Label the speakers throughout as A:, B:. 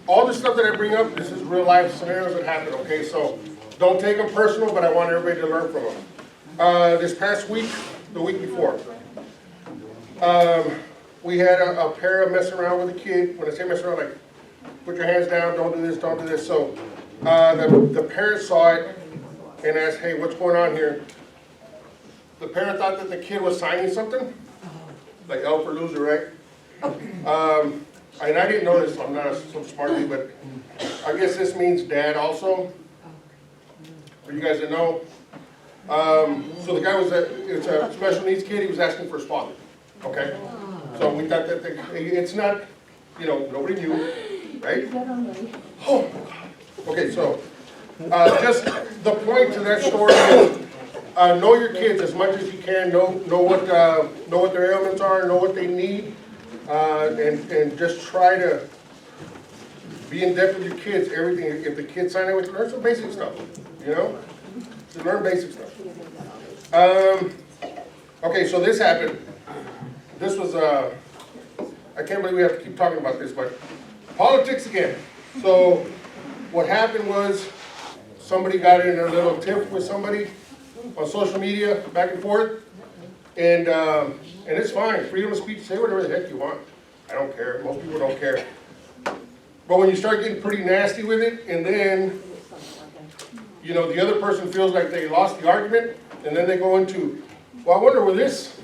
A: all the stuff that I bring up, this is real life scenarios that happen, okay? So don't take them personal, but I want everybody to learn from them. This past week, the week before, we had a parent messing around with a kid. When I say mess around, like, put your hands down, don't do this, don't do this. So the parent saw it and asked, hey, what's going on here? The parent thought that the kid was signing something, like L for loser, right? And I didn't know this, I'm not so smarty, but I guess this means dad also. For you guys that know. So the guy was it's a special needs kid, he was asking for his father, okay? So we thought that it's not, you know, nobody knew, right? Oh, okay, so just the point to that story is know your kids as much as you can, know what their ailments are, know what they need, and just try to be in depth with your kids, everything. If the kids sign up with, learn some basic stuff, you know? So learn basic stuff. Okay, so this happened. This was, I can't believe we have to keep talking about this, but politics again. So what happened was somebody got in a little tiff with somebody on social media, back and forth, and it's fine. Freedom of speech, say whatever the heck you want. I don't care. Most people don't care. But when you start getting pretty nasty with it, and then, you know, the other person feels like they lost the argument, and then they go into, well, I wonder where this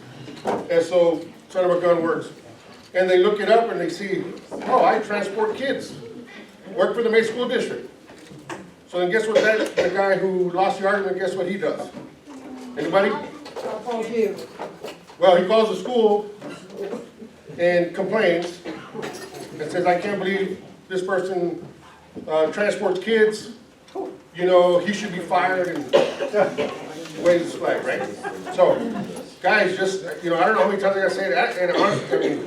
A: SO son of a gun works. And they look it up and they see, oh, I transport kids. Work for the May School District. So then guess what the guy who lost the argument, guess what he does? Anybody? Well, he calls the school and complains and says, I can't believe this person transports kids. You know, he should be fired, and waves his flag, right? So, guys, just, you know, I don't know how many times I gotta say that, and honestly, I mean,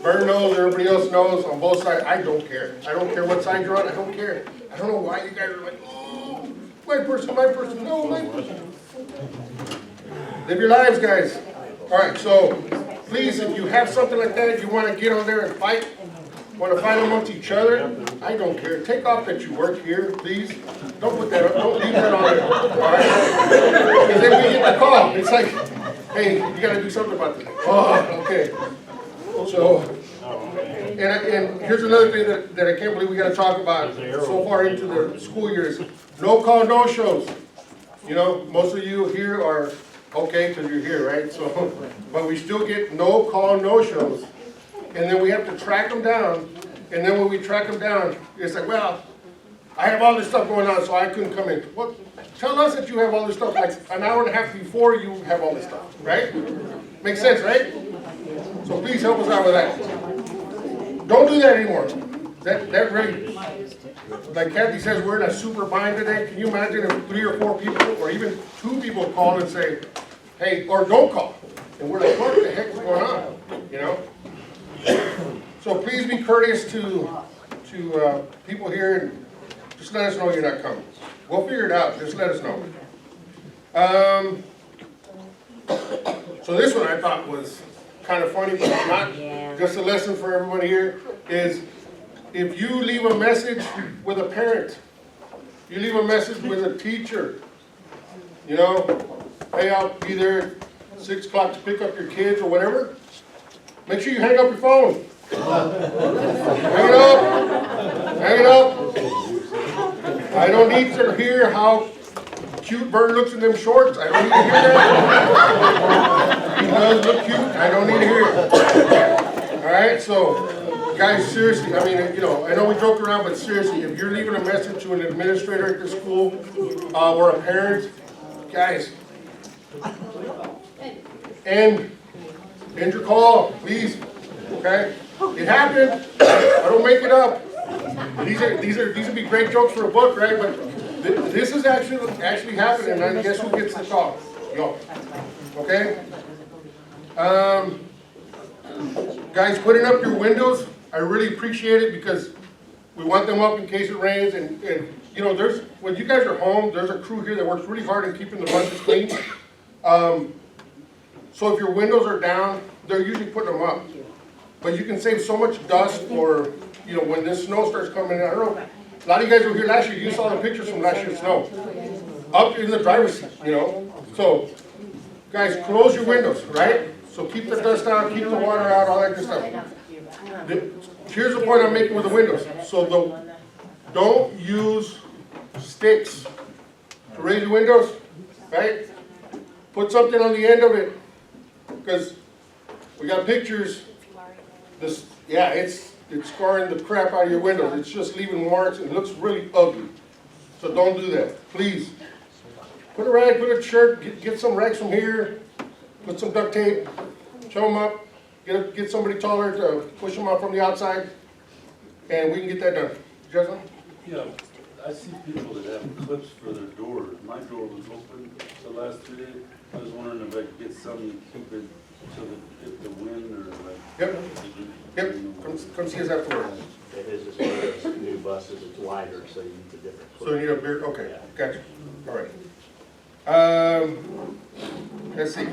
A: Vern knows, everybody else knows, on both sides, I don't care. I don't care what side you're on, I don't care. I don't know why you guys are like, oh, my person, no, my person. Live your lives, guys. All right, so, please, if you have something like that, if you wanna get on there and fight, want to fight amongst each other, I don't care. Take off that you work here, please. Don't put that up. Don't leave that on there. All right? Because then we get the call. It's like, hey, you got to do something about this. Oh, okay. So, and here's another thing that I can't believe we got to talk about so far into the school year is no call, no shows. You know, most of you here are okay because you're here, right? So, but we still get no call, no shows. And then we have to track them down, and then when we track them down, it's like, well, I have all this stuff going on, so I couldn't come in. Well, tell us that you have all this stuff, like an hour and a half before you have all this stuff, right? Makes sense, right? So please help us out with that. Don't do that anymore. That really, like Kathy says, we're in a super bind today. Can you imagine if 3 or 4 people, or even 2 people call and say, hey, or don't call. And we're like, what the heck is going on, you know? So please be courteous to people here and just let us know you're not coming. We'll figure it out. Just let us know. So this one I thought was kind of funny, but it's not. Just a lesson for everyone here is if you leave a message with a parent, you leave a message with a teacher, you know, hey, I'll be there at 6 o'clock to pick up your kids or whatever. Make sure you hang up your phone. Hang it up. Hang it up. I don't need to hear how cute Vern looks in them shorts. I don't need to hear that. He does look cute. I don't need to hear it. All right, so guys, seriously, I mean, you know, I know we joke around, but seriously, if you're leaving a message to an administrator at the school or a parent, guys, end your call, please. Okay, it happened. I don't make it up. These would be great jokes for a book, right? But this is actually happening, and guess who gets the call? Yo. Okay. Guys, putting up your windows, I really appreciate it because we want them up in case it rains, and you know, when you guys are home, there's a crew here that works really hard in keeping the buses clean. So if your windows are down, they're usually putting them up. But you can save so much dust or, you know, when this snow starts coming in, I don't know, a lot of you guys were here last year, you saw the pictures from last year's snow. Up in the driver's seat, you know, so, guys, close your windows, right? So keep the dust out, keep the water out, all that good stuff. Here's the point I'm making with the windows. So don't use sticks to raise your windows, right? Put something on the end of it, because we got pictures. This, yeah, it's scarring the crap out of your windows. It's just leaving marks and it looks really ugly. So don't do that, please. Put a rag, put a shirt, get some rags from here, put some duct tape, show them up, get somebody taller to push them out from the outside, and we can get that done. Justin?
B: Yeah, I see people that have clips for their doors. My door was open the last 3 days. I was wondering if I could get something to keep it so that if the wind or like.
A: Yep, come see us afterwards.
C: It is as far as new buses, it's wider, so you need a different.
A: So you need a beer, okay, gotcha, all right. Let's see.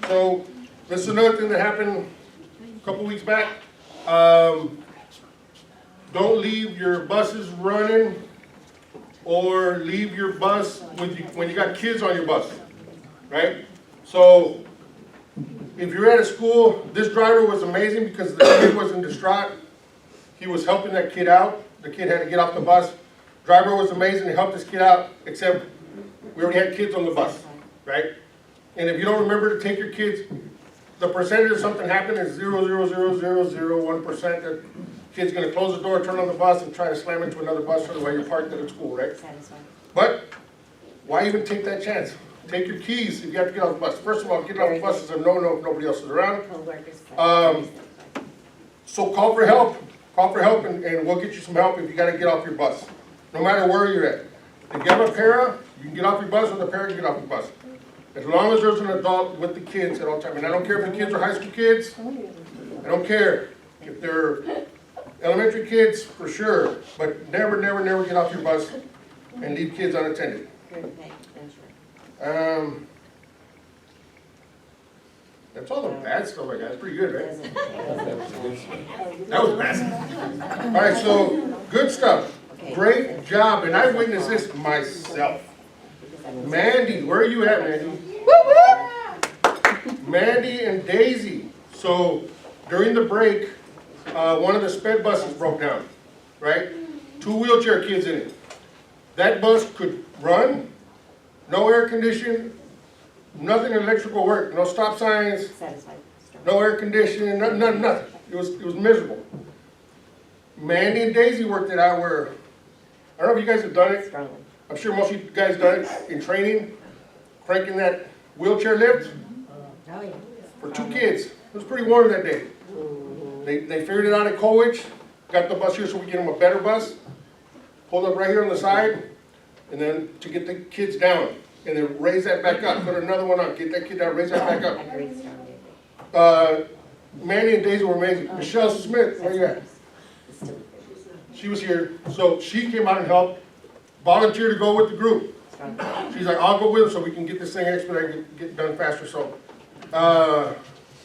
A: So, this is another thing that happened a couple weeks back. Don't leave your buses running or leave your bus when you got kids on your bus, right? So, if you're at a school, this driver was amazing because the kid wasn't distraught. He was helping that kid out. The kid had to get off the bus. Driver was amazing, he helped this kid out, except we already had kids on the bus, right? And if you don't remember to take your kids, the percentage of something happened is 0.00001%. That kid's gonna close the door, turn on the bus, and try to slam into another bus for the way you're parked at a school, right? But why even take that chance? Take your keys if you have to get off the bus. First of all, getting off the bus is a no-no if nobody else is around. So call for help. Call for help and we'll get you some help if you gotta get off your bus. No matter where you're at. If you have a para, you can get off your bus, with a para, you get off your bus. As long as there's an adult with the kids at all times. And I don't care if the kids are high school kids. I don't care. If they're elementary kids, for sure. But never, never, never get off your bus and leave kids unattended. That's all the bad stuff I got. That's pretty good, right? That was bad. All right, so good stuff. Great job, and I witnessed this myself. Mandy, where are you at, Mandy? Mandy and Daisy. So during the break, one of the sped buses broke down, right? 2 wheelchair kids in it. That bus could run, no air conditioning, nothing electrical work, no stop signs, no air conditioning, nothing. It was miserable. Mandy and Daisy worked it out where, I don't know if you guys have done it. I'm sure most of you guys done it in training, cranking that wheelchair lift for 2 kids. It was pretty warm that day. They figured it out at Colwich, got the bus here so we get them a better bus, pulled up right here on the side, and then to get the kids down, and then raise that back up, put another one on, get that kid down, raise that back up. Mandy and Daisy were amazing. Michelle Smith, where you at? She was here, so she came out and helped, volunteered to go with the group. She's like, I'll go with them so we can get this thing expedited, get done faster. So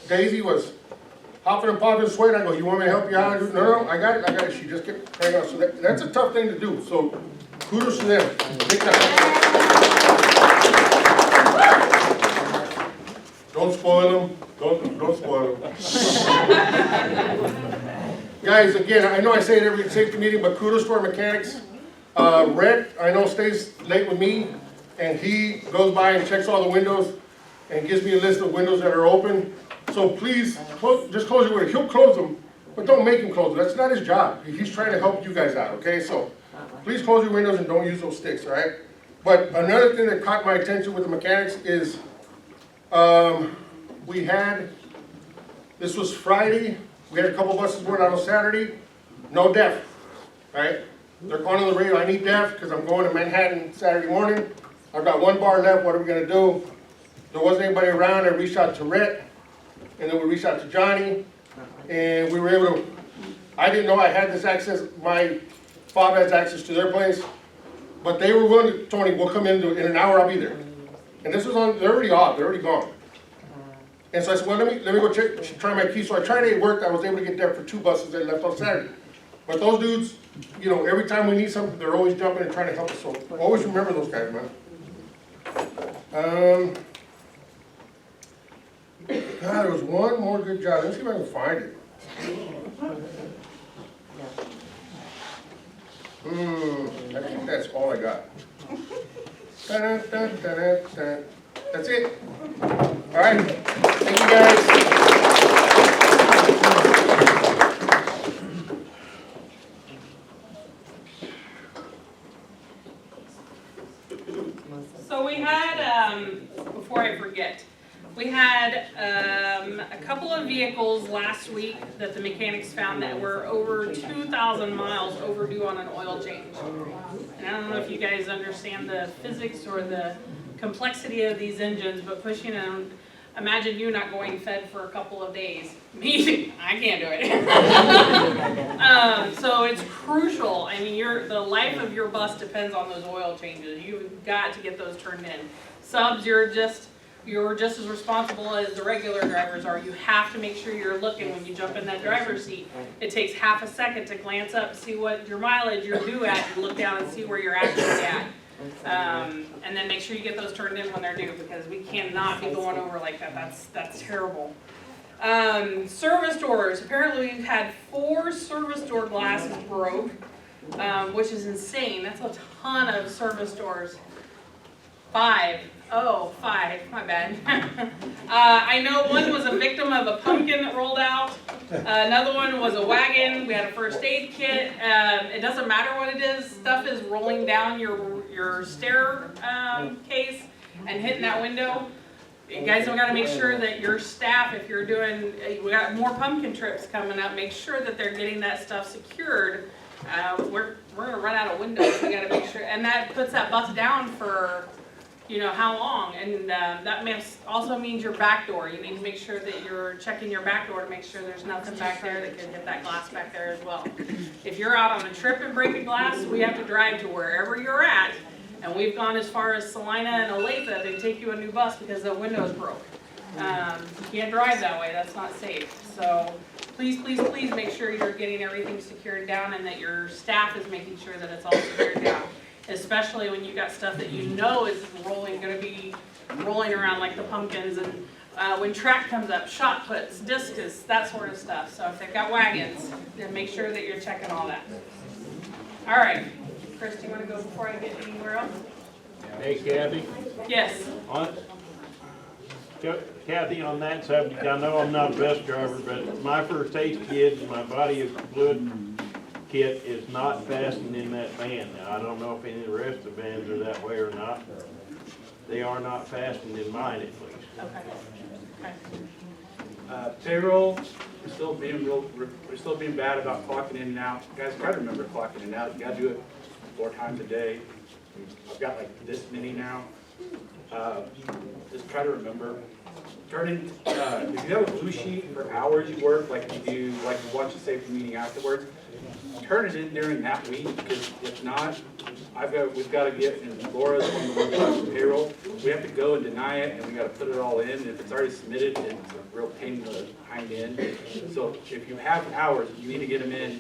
A: Daisy was hopping and popping, sweating. I go, you want me to help you out? No, I got it. She just kept carrying on. So that's a tough thing to do. So kudos to them. Big time. Don't spoil them. Don't spoil them. Guys, again, I know I say it every safety meeting, but kudos to our mechanics. Rhett, I know, stays late with me, and he goes by and checks all the windows and gives me a list of windows that are open. So please, just close your windows. He'll close them, but don't make him close them. That's not his job. He's trying to help you guys out, okay? So please close your windows and don't use those sticks, all right? But another thing that caught my attention with the mechanics is this was Friday. We had a couple buses going out on Saturday. No DEF, right? They're calling on the radio, I need DEF because I'm going to Manhattan Saturday morning. I've got 1 bar left, what are we going to do? There wasn't anybody around. I reached out to Rhett, and then we reached out to Johnny, and we were able to, I didn't know I had this access, my fob has access to their place, but they were willing to, Tony, we'll come in an hour, I'll be there. And this was on, they're already off, they're already gone. And so I said, well, let me go try my key. So I tried it, it worked. I was able to get there for 2 buses that left on Saturday. But those dudes, you know, every time we need something, they're always jumping and trying to help us. So always remember those guys, man. God, there was one more good job. Let me see if I can find it. I think that's all I got. Da-da-da-da-da-da. That's it. All right. Thank you, guys.
D: So we had, before I forget, we had a couple of vehicles last week that the mechanics found that were over 2,000 miles overdue on an oil change. And I don't know if you guys understand the physics or the complexity of these engines, but pushing them, imagine you not going fed for a couple of days. Me, I can't do it. So it's crucial. I mean, the life of your bus depends on those oil changes. You've got to get those turned in. Subs, you're just as responsible as the regular drivers are. You have to make sure you're looking when you jump in that driver's seat. It takes half a second to glance up, see what your mileage you're due at, and look down and see where you're actually at. And then make sure you get those turned in when they're due, because we cannot be going over like that. That's terrible. Service doors. Apparently we've had 4 service door glasses broke, which is insane. That's a ton of service doors. 5. Oh, 5. My bad. I know one was a victim of a pumpkin that rolled out. Another one was a wagon. We had a first aid kit. It doesn't matter what it is. Stuff is rolling down your stair case and hitting that window. You guys have got to make sure that your staff, if you're doing, we got more pumpkin trips coming up, make sure that they're getting that stuff secured. We're gonna run out of windows. We got to make sure, and that puts that bus down for, you know, how long, and that also means your back door. You need to make sure that you're checking your back door to make sure there's nothing back there that could hit that glass back there as well. If you're out on a trip and break a glass, we have to drive to wherever you're at, and we've gone as far as Salina and Olathe to take you a new bus because the windows broke. You can't drive that way, that's not safe. So please, please, please make sure you're getting everything secured down and that your staff is making sure that it's all secured down. Especially when you got stuff that you know is going to be rolling around like the pumpkins, and when track comes up, shot puts, discus, that sort of stuff. So if they've got wagons, then make sure that you're checking all that. All right, Chris, do you want to go before I get anywhere else?
E: Hey Kathy,
D: Yes.
E: Kathy, on that subject, I know I'm not a bus driver, but my first aid kit and my body fluid kit is not fastened in that van. Now, I don't know if any of the rest of the vans are that way or not. They are not fastened in mine, at least.
D: Okay.
C: Payroll, we're still being bad about clocking in and out. Guys, try to remember clocking in and out. You gotta do it 4 times a day. I've got like this many now. Just try to remember. Turning, if you have a blue sheet for hours you work, like you do, like you watch a safety meeting afterwards, turn it in during that week, because if not, we've got to get, and Laura's one of the ones that does payroll, we have to go and deny it, and we got to put it all in, and if it's already submitted, it's a real pain in the hind end. So if you have hours, you need to get them in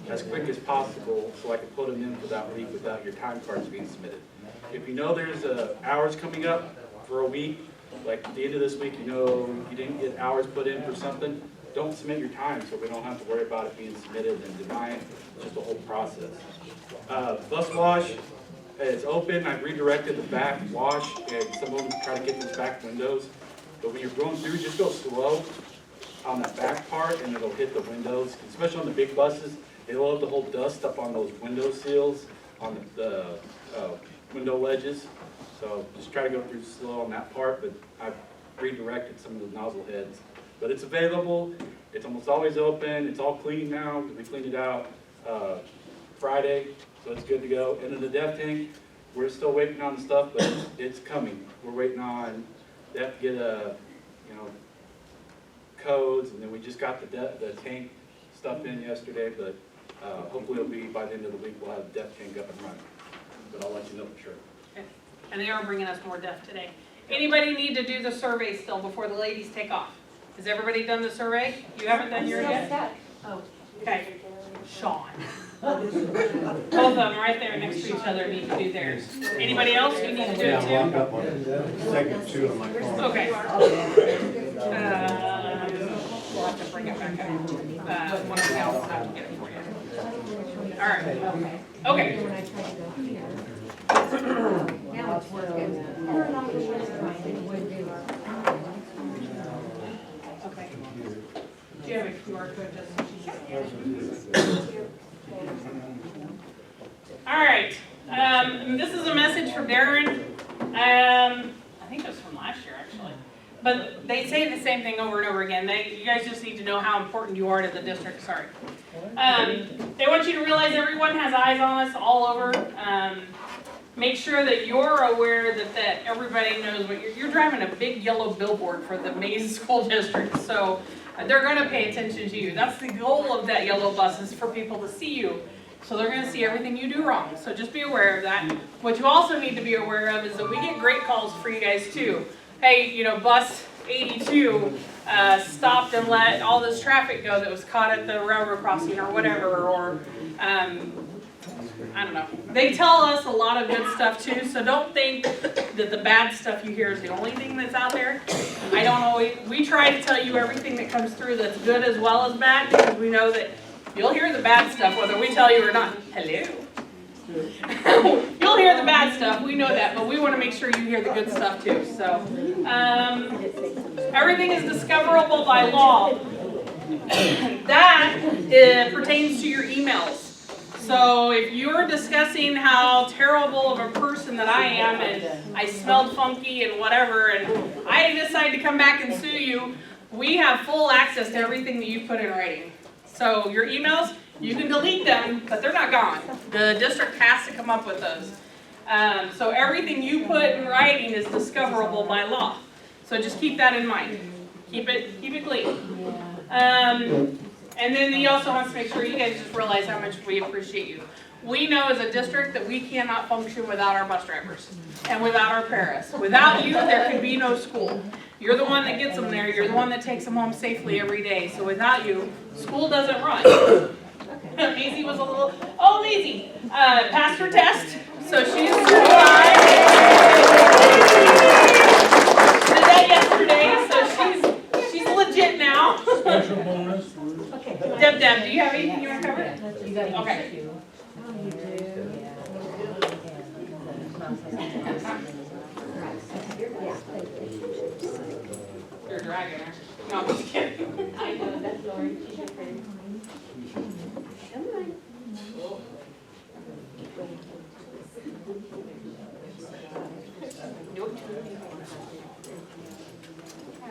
C: as quick as possible, so I can put them in for that week without your time cards being submitted. If you know there's hours coming up for a week, like at the end of this week, you know you didn't get hours put in for something, don't submit your time so we don't have to worry about it being submitted and deny it. It's just a whole process. Bus wash, it's open. I've redirected the back wash, and some of them try to get these back windows. But when you're going through, just go slow on that back part and it'll hit the windows, especially on the big buses. They love to hold dust up on those window seals, on the window ledges. So just try to go through slow on that part, but I've redirected some of the nozzle heads. But it's available, it's almost always open, it's all clean now, we cleaned it out Friday, so it's good to go. And then the DEF tank, we're still waiting on stuff, but it's coming. We're waiting on, they have to get codes, and then we just got the tank stuff in yesterday, but hopefully it'll be by the end of the week, we'll have the DEF tank up and running. But I'll let you know for sure.
D: And they are bringing us more DEF today. Anybody need to do the survey still before the ladies take off? Has everybody done the survey? You haven't done yours yet? Okay. Sean. Both of them right there next to each other need to do theirs. Anybody else, you need to do it too?
F: up on the second two on my phone.
D: Okay. We'll have to bring it back up. One of the gals will have to get it for you. All right. Okay.
G: Now it's working.
D: Okay. Do you have a QR code just? All right. This is a message from Darren. I think it was from last year actually. But they say the same thing over and over again. You guys just need to know how important you are to the district. Sorry. They want you to realize everyone has eyes on us all over. Make sure that you're aware that everybody knows what you're driving a big yellow billboard for the Mays School District. So they're going to pay attention to you. That's the goal of that yellow bus, is for people to see you. So they're going to see everything you do wrong. So just be aware of that. What you also need to be aware of is that we get great calls for you guys too. Hey, you know, bus 82 stopped and let all this traffic go that was caught at the railroad crossing or whatever, or I don't know. They tell us a lot of good stuff too, so don't think that the bad stuff you hear is the only thing that's out there. We try to tell you everything that comes through that's good as well as bad, because we know that you'll hear the bad stuff whether we tell you or not. Hello. You'll hear the bad stuff, we know that, but we want to make sure you hear the good stuff too. So, everything is discoverable by law. That pertains to your emails. So if you're discussing how terrible of a person that I am and I smelled funky and whatever, and I decide to come back and sue you, we have full access to everything that you put in writing. So your emails, you can delete them, but they're not gone. The district has to come up with those. So everything you put in writing is discoverable by law. So just keep that in mind. Keep it clean. And then he also wants to make sure you guys just realize how much we appreciate you. We know as a district that we cannot function without our bus drivers and without our paras. Without you, there could be no school. You're the one that gets them there. You're the one that takes them home safely every day. So without you, school doesn't run. Maisie was a little, Maisie, passed her test. So she's certified. Did that yesterday, so she's legit now.
B: Special bonus.
D: Deb, do you have anything you want to cover? Okay. You're dragging her. No, I'm just kidding.
G: I know, that's Lauren, she's your friend. Come on.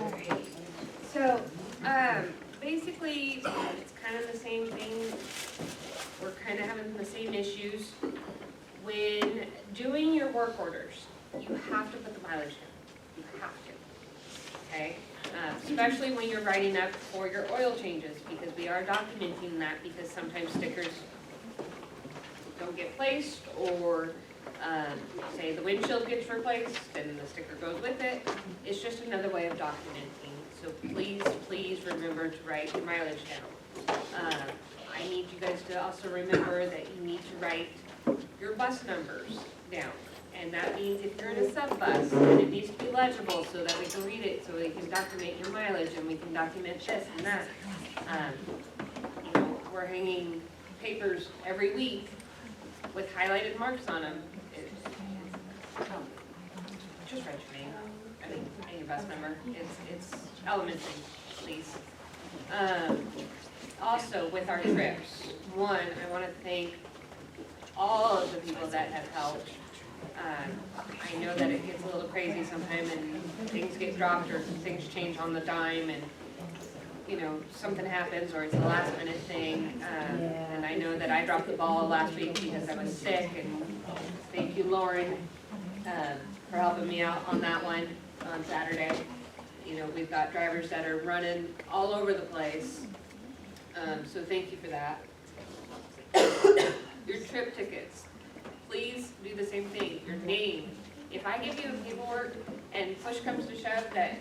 H: Alright, so, basically, it's kind of the same thing. We're kind of having the same issues. When doing your work orders, you have to put the mileage in. You have to, okay? Especially when you're writing up for your oil changes, because we are documenting that, because sometimes stickers don't get placed, or say the windshield gets replaced and the sticker goes with it. It's just another way of documenting. So please remember to write your mileage down. I need you guys to also remember that you need to write your bus numbers down. And that means if you're in a sub bus, then it needs to be legible so that we can read it, so we can document your mileage and we can document this and that. You know, we're hanging papers every week with highlighted marks on them. Just write your name, and your bus number. It's elementary, please. Also, with our trips, one, I want to thank all of the people that have helped. I know that it gets a little crazy sometimes, and things get dropped or things change on the dime, and you know, something happens or it's a last minute thing. And I know that I dropped the ball last week because I was sick, and thank you, Lauren, for helping me out on that one on Saturday. You know, we've got drivers that are running all over the place, so thank you for that. Your trip tickets, please do the same thing. Your name, if I give you paperwork and push comes to shove that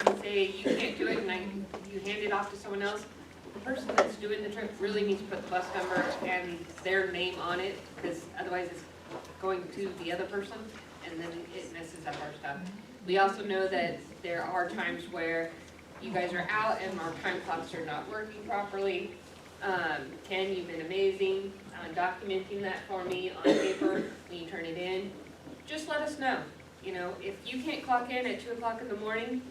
H: you say you can't do it and you hand it off to someone else, the person that's doing the trip really needs to put the bus number and their name on it, because otherwise it's going to the other person, and then it messes up our stuff. We also know that there are times where you guys are out and our time clocks are not working properly. Ken, you've been amazing on documenting that for me on paper when you turn it in. Just let us know. You know, if you can't clock in at 2 o'clock in the morning,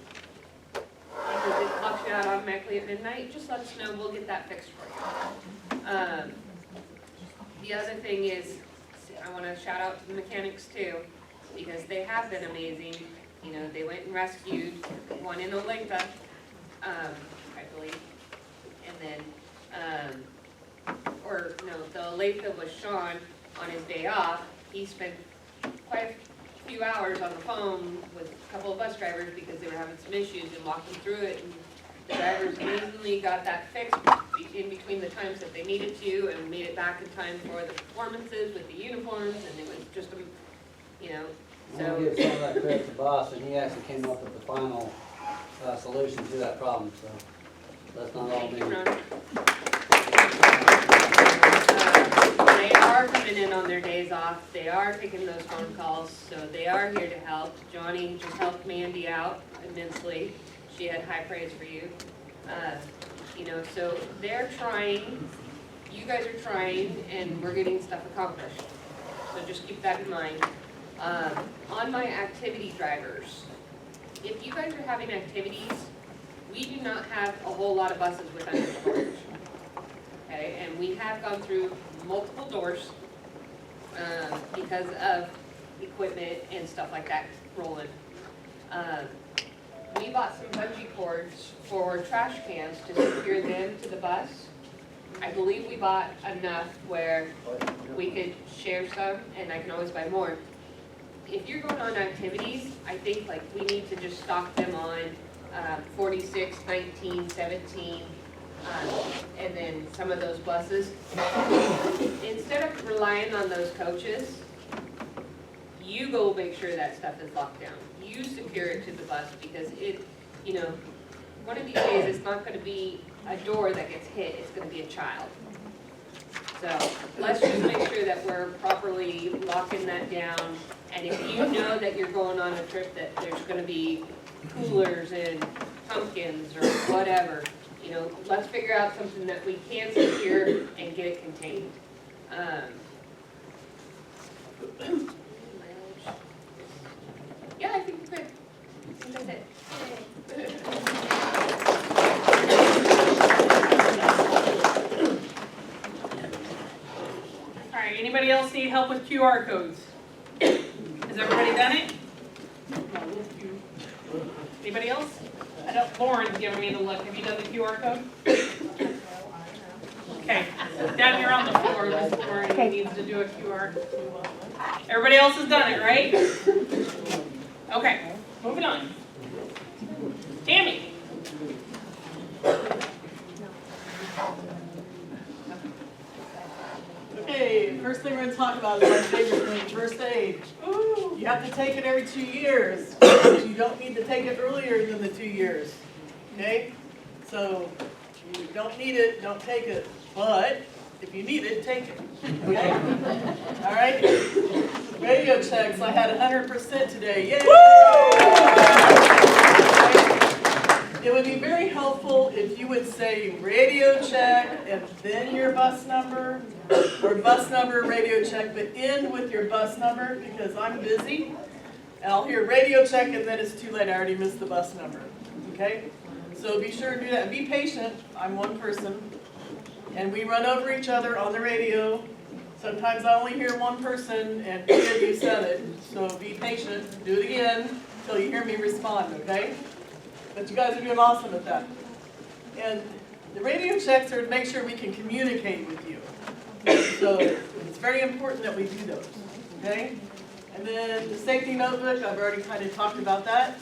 H: because it clocks you out automatically at midnight, just let us know, we'll get that fixed for you. The other thing is, I want to shout out to the mechanics too, because they have been amazing. You know, they went and rescued one in Olathe, I believe, and then, or no, the Olathe was Sean on his day off. He spent quite a few hours on the phone with a couple of bus drivers because they were having some issues and walking through it, and the drivers amazingly got that fixed in between the times that they needed to, and made it back in time for the performances with the uniforms, and it was just, you know,
I: I'm gonna give some of that credit to Boss, and he actually came up with the final solution to that problem, so that's not all
H: thank
I: me.
H: you, Ron. They are coming in on their days off, they are taking those phone calls, so they are here to help. Johnny just helped Mandy out immensely, she had high praise for you. You know, so they're trying, you guys are trying, and we're getting stuff accomplished. So just keep that in mind. On my activity drivers, if you guys are having activities, we do not have a whole lot of buses with under storage. Okay, and we have gone through multiple doors because of equipment and stuff like that rolling. We bought some bungee cords for trash cans to secure them to the bus. I believe we bought enough where we could share some, and I can always buy more. If you're going on activities, I think like we need to just stock them on 46, 19, 17, and then some of those buses. Instead of relying on those coaches, you go make sure that stuff is locked down. You secure it to the bus, because it, you know, one of these days it's not going to be a door that gets hit, it's going to be a child. So let's just make sure that we're properly locking that down. And if you know that you're going on a trip that there's going to be coolers and pumpkins or whatever, you know, let's figure out something that we can secure and get it contained. Yeah, I think we're good. I think that's it.
D: All right, anybody else need help with QR codes? Has everybody done it? Anybody else? I don't, Lauren's giving me the look. Have you done the QR code? Okay, down here on the floor, Ms. Lauren needs to do a QR. Everybody else has done it, right? Okay, moving on. Tammy.
J: Okay, first thing we're going to talk about is my favorite thing, first aid. You have to take it every 2 years. You don't need to take it earlier than the 2 years. Okay? So, if you don't need it, don't take it. But, if you need it, take it. Okay? Alright? Radio checks, I had 100% today. Yay! It would be very helpful if you would say radio check and then your bus number, or bus number, radio check, but end with your bus number, because I'm busy. And I'll hear radio check and then it's too late, I already missed the bus number. Okay? So be sure to do that. And be patient. I'm one person. And we run over each other on the radio. Sometimes I only hear one person and two of you said it. So be patient. Do it again until you hear me respond, okay? But you guys are doing awesome at that. And the radio checks are to make sure we can communicate with you. So it's very important that we do those, okay? And then the safety notebook, I've already kind of talked about that.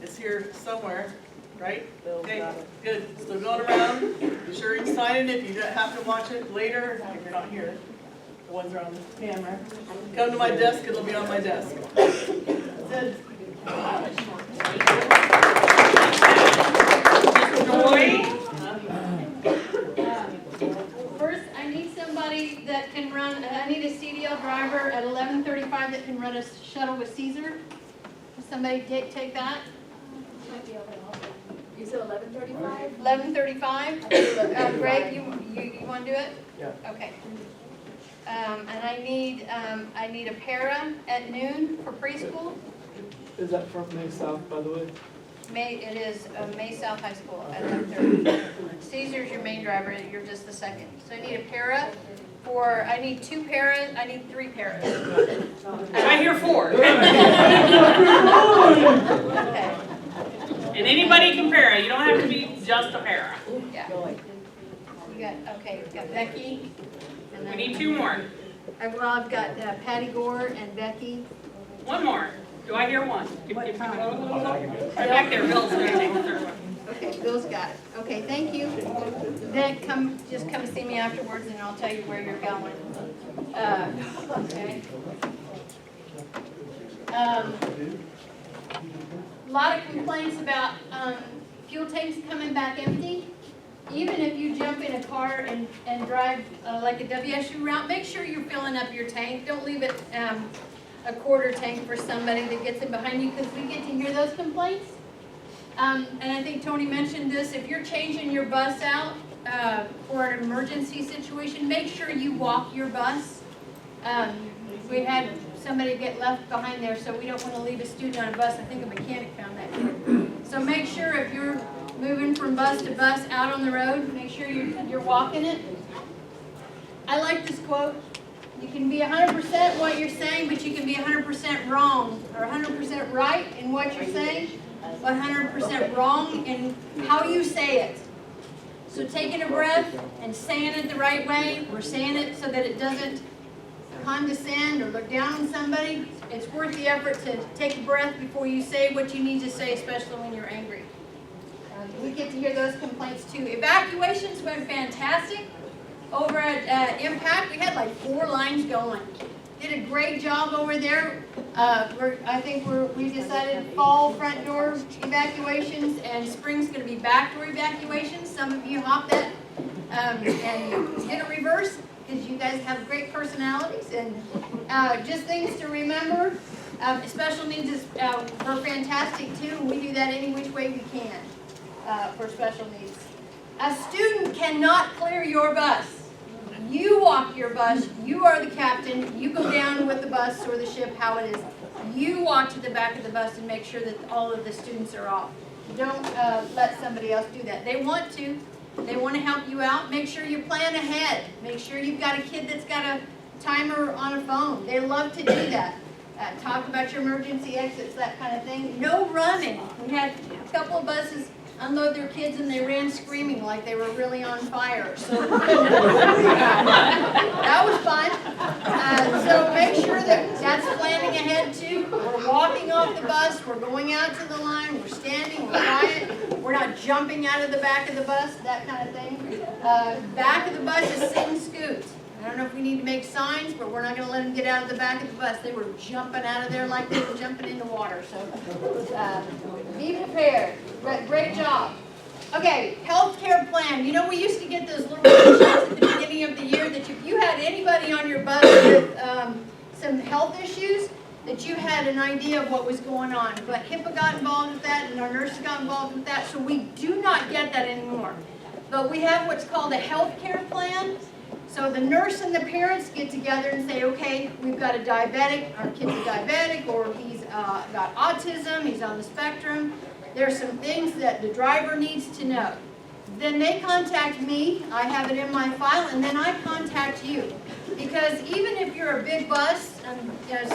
J: It's here somewhere, right? Okay, good. So going around, be sure you sign it if you don't have to watch it later if you're not here. the ones that are on the camera. Come to my desk, it'll be on my desk. Said,
D: Joy?
G: First, I need somebody that can run, I need a CDL driver at 11:35 that can run a shuttle with Caesar. Somebody take that?
H: You said 11:35?
G: 11:35. Greg, you want to do it?
J: Yeah.
G: Okay. And I need a para at noon for preschool.
J: Is that from May South, by the way?
G: It is May South High School at 11:30. Caesar's your main driver, you're just the second. So I need a para I need 2 paras, I need 3 paras.
D: I hear 4.
G: Okay,
D: And anybody can para, you don't have to be just a para.
G: yeah. You got, okay, we've got Becky. And
D: We
G: then,
D: need 2 more.
G: well, I've got Patty Gore and Becky.
D: 1 more. Do I hear 1? Right back there, Bill's gonna take the 3rd one.
G: Okay, Bill's got it. Okay, thank you. Then just come see me afterwards and I'll tell you where you're going. Okay. A lot of complaints about fuel tanks coming back empty. Even if you jump in a car and drive like a WSU route, make sure you're filling up your tank. Don't leave it a quarter tank for somebody that gets in behind you, because we get to hear those complaints. And I think Tony mentioned this, if you're changing your bus out for an emergency situation, make sure you walk your bus. We had somebody get left behind there, so we don't want to leave a student on a bus. I think a mechanic found that kid. So make sure if you're moving from bus to bus out on the road, make sure you're walking it. I like this quote. You can be 100% what you're saying, but you can be 100% wrong, or 100% right in what you're saying, but 100% wrong in how you say it. So taking a breath and saying it the right way, or saying it so that it doesn't condescend or look down on somebody, it's worth the effort to take a breath before you say what you need to say, especially when you're angry. We get to hear those complaints too. Evacuations went fantastic. Over at Impact, we had like 4 lines going. Did a great job over there. I think we decided fall front door evacuations, and spring's going to be back door evacuations. Some of you hopped that and did a reverse, because you guys have great personalities. And just things to remember. Special needs is we're fantastic too, and we do that any which way we can for special needs. A student cannot clear your bus. You walk your bus, you are the captain, you go down with the bus or the ship, how it is. You walk to the back of the bus and make sure that all of the students are off. Don't let somebody else do that. They want to help you out. Make sure you plan ahead. Make sure you've got a kid that's got a timer on a phone. They love to do that. Talk about your emergency exits, that kind of thing. No running. We had a couple of buses unload their kids and they ran screaming like they were really on fire. So that was fun. So make sure that that's planning ahead too. We're walking off the bus, we're going out to the line, we're standing, we're quiet, we're not jumping out of the back of the bus, that kind of thing. Back of the bus is sit and scoot. I don't know if we need to make signs, but we're not going to let them get out of the back of the bus. They were jumping out of there like they were jumping into water. So be prepared. Great job. Okay, healthcare plan. You know, we used to get those little sheets at the beginning of the year that if you had anybody on your bus with some health issues, that you had an idea of what was going on. But HIPAA got involved with that, and our nurses got involved with that, so we do not get that anymore. But we have what's called a healthcare plan. So the nurse and the parents get together and say, okay, we've got a diabetic, our kid's a diabetic, or he's got autism, he's on the spectrum. There's some things that the driver needs to know. Then they contact me, I have it in my file, and then I contact you. Because even if you're a big bus,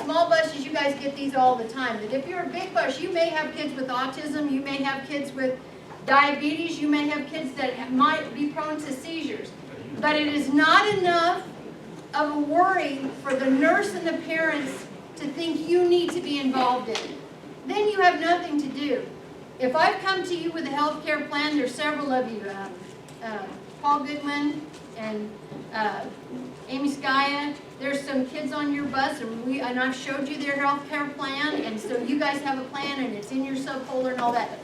G: small buses, you guys get these all the time, that if you're a big bus, you may have kids with autism, you may have kids with diabetes, you may have kids that might be prone to seizures. But it is not enough of a worry for the nurse and the parents to think you need to be involved in it. Then you have nothing to do. If I've come to you with a health care plan, there's several of you, Paul Goodman and Amy Skya, there's some kids on your bus, and I've showed you their health care plan, and so you guys have a plan, and it's in your sub folder and all that.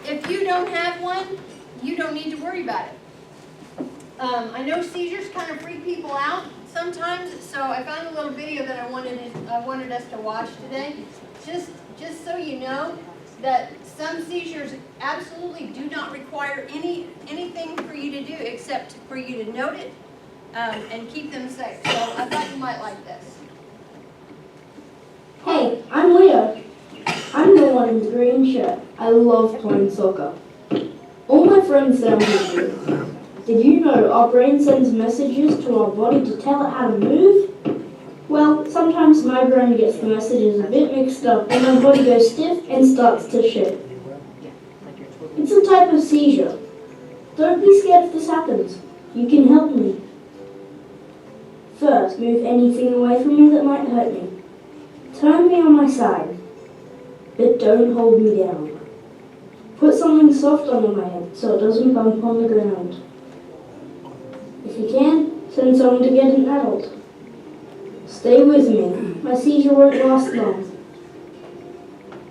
G: If you don't have one, you don't need to worry about it. I know seizures kind of freak people out sometimes, so I found a little video that I wanted us to watch today. Just so you know that some seizures absolutely do not require anything for you to do except for you to note it and keep them safe. So I thought you might like this.
K: Hey, I'm Leo. I'm the one in the green shirt. I love playing soccer. All my friends sound good. Did you know our brain sends messages to our body to tell it how to move? Well, sometimes my brain gets the messages a bit mixed up and my body goes stiff and starts to shake. It's a type of seizure. Don't be scared if this happens. You can help me. First, move anything away from me that might hurt me. Turn me on my side, but don't hold me down. Put something soft under my head so it doesn't bump on the ground. If you can, send someone to get an adult. Stay with me. My seizure won't last long.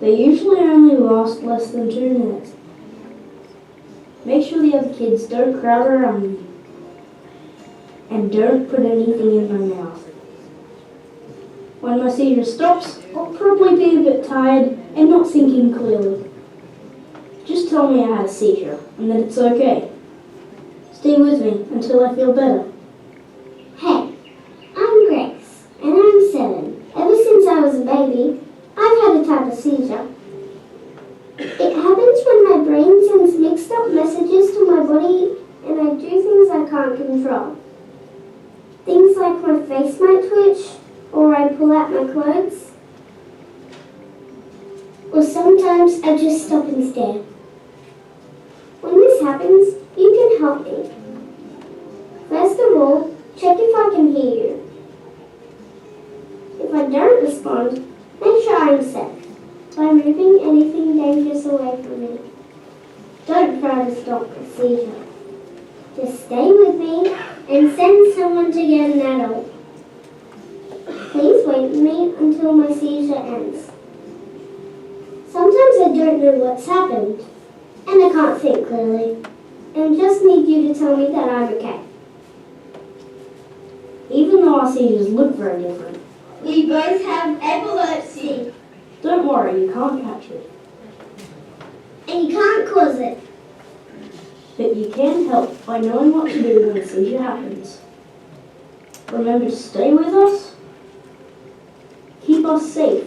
K: They usually only last less than 2 minutes. Make sure the other kids don't crowd around me. And don't put anything in my mouth. When my seizure stops, I'll probably be a bit tired and not thinking clearly. Just tell me I had a seizure and that it's okay. Stay with me until I feel better.
L: Hey, I'm Grace, and I'm 7. Ever since I was a baby, I've had a type of seizure. It happens when my brain sends mixed up messages to my body and I do things I can't control. Things like my face might twitch, or I pull out my clothes. Or sometimes I just stop and stare. When this happens, you can help me. First of all, check if I can hear you. If I don't respond, make sure I'm safe by moving anything dangerous away from me. Don't try to stop the seizure. Just stay with me and send someone to get an adult. Please wait with me until my seizure ends. Sometimes I don't know what's happened, and I can't think clearly, and just need you to tell me that I'm okay.
K: Even though our seizures look very different,
L: We both have epilepsy,
K: don't worry, you can't catch it.
L: and you can't cause it.
K: But you can help by knowing what to do when a seizure happens. Remember to stay with us, keep us safe.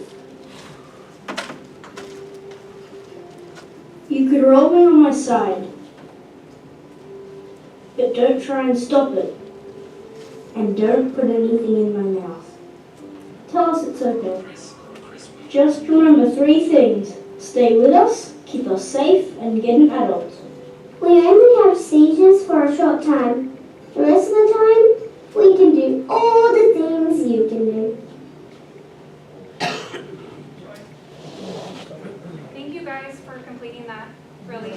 K: You could roll me on my side, but don't try and stop it. And don't put anything in my mouth. Tell us it's okay. Just remember 3 things. Stay with us, keep us safe, and get an adult.
L: We only have seizures for a short time. The rest of the time, we can do all the things you can do.
H: Thank you guys for completing that. Really.